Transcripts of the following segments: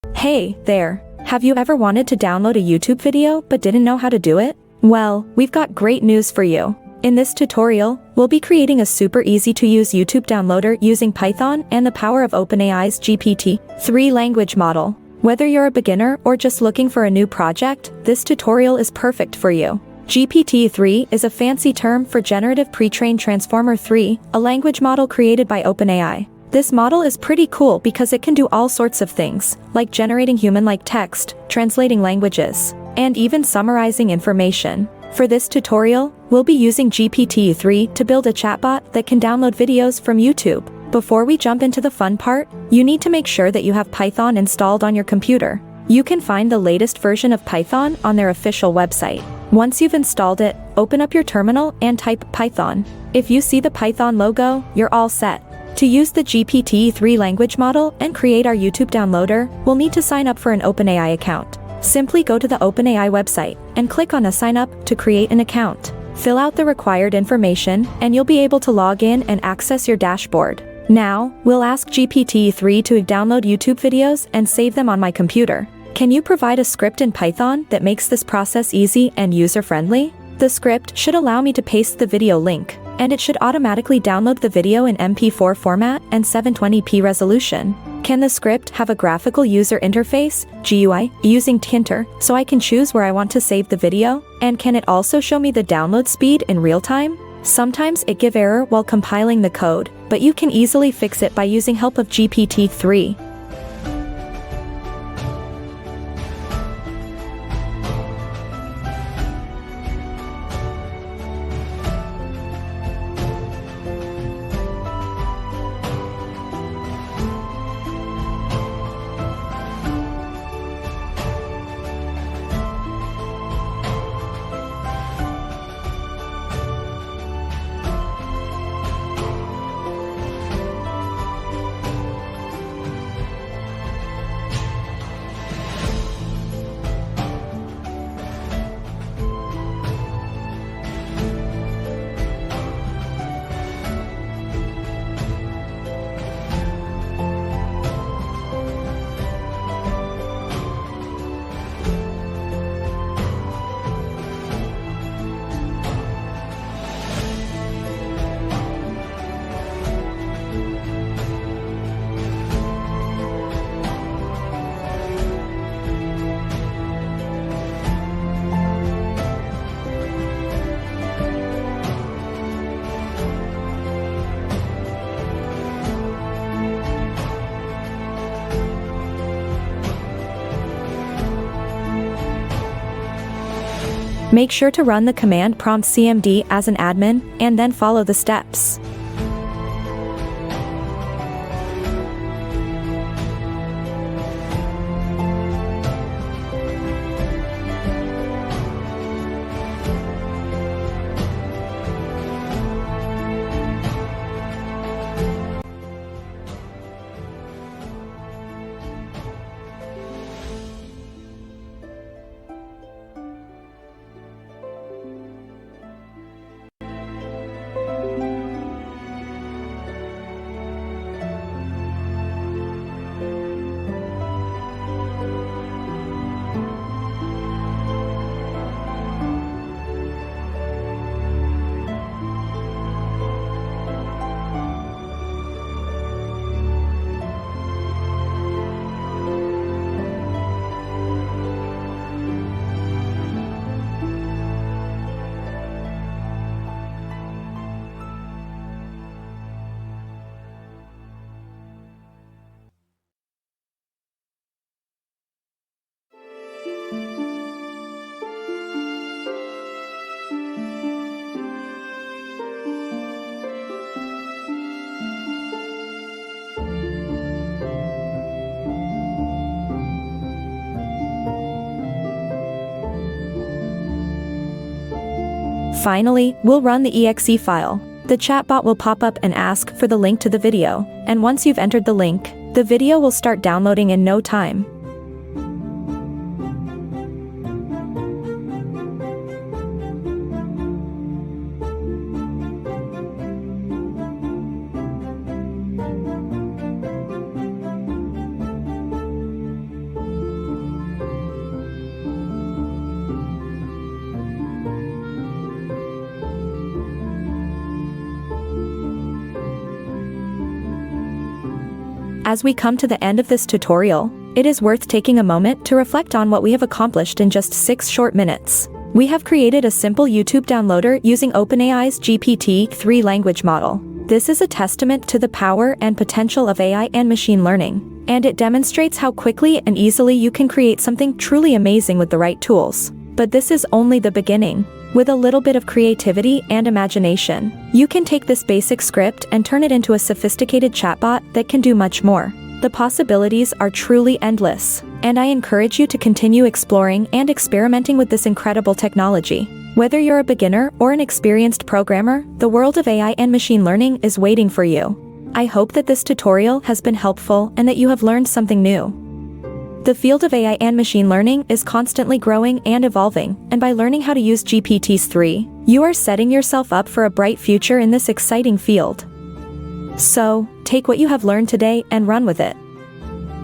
Hey, there. Have you ever wanted to download a YouTube video but didn't know how to do it? Well, we've got great news for you. In this tutorial, we'll be creating a super easy-to-use YouTube downloader using Python and the power of OpenAI's GPT-3 language model. Whether you're a beginner or just looking for a new project, this tutorial is perfect for you. GPT-3 is a fancy term for Generative Pre-trained Transformer 3, a language model created by OpenAI. This model is pretty cool because it can do all sorts of things, like generating human-like text, translating languages, and even summarizing information. For this tutorial, we'll be using GPT-3 to build a chatbot that can download videos from YouTube. Before we jump into the fun part, you need to make sure that you have Python installed on your computer. You can find the latest version of Python on their official website. Once you've installed it, open up your terminal and type Python. If you see the Python logo, you're all set. To use the GPT-3 language model and create our YouTube downloader, we'll need to sign up for an OpenAI account. Simply go to the OpenAI website and click on the Sign Up to create an account. Fill out the required information and you'll be able to log in and access your dashboard. Now, we'll ask GPT-3 to download YouTube videos and save them on my computer. Can you provide a script in Python that makes this process easy and user-friendly? The script should allow me to paste the video link, and it should automatically download the video in MP4 format and 720p resolution. Can the script have a graphical user interface, GUI, using tkinter, so I can choose where I want to save the video? And can it also show me the download speed in real time? Sometimes it gives error while compiling the code, but you can easily fix it by using help of GPT-3. Make sure to run the command prompt cmd as an admin, and then follow the steps. Finally, we'll run the exe file. The chatbot will pop up and ask for the link to the video, and once you've entered the link, the video will start downloading in no time. As we come to the end of this tutorial, it is worth taking a moment to reflect on what we have accomplished in just 6 short minutes. We have created a simple YouTube downloader using OpenAI's GPT-3 language model. This is a testament to the power and potential of AI and machine learning, and it demonstrates how quickly and easily you can create something truly amazing with the right tools. But this is only the beginning. With a little bit of creativity and imagination, you can take this basic script and turn it into a sophisticated chatbot that can do much more. The possibilities are truly endless, and I encourage you to continue exploring and experimenting with this incredible technology. Whether you're a beginner or an experienced programmer, the world of AI and machine learning is waiting for you. I hope that this tutorial has been helpful and that you have learned something new. The field of AI and machine learning is constantly growing and evolving, and by learning how to use GPT-3, you are setting yourself up for a bright future in this exciting field. So, take what you have learned today and run with it.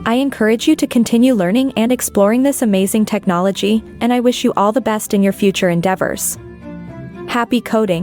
I encourage you to continue learning and exploring this amazing technology, and I wish you all the best in your future endeavors. Happy coding!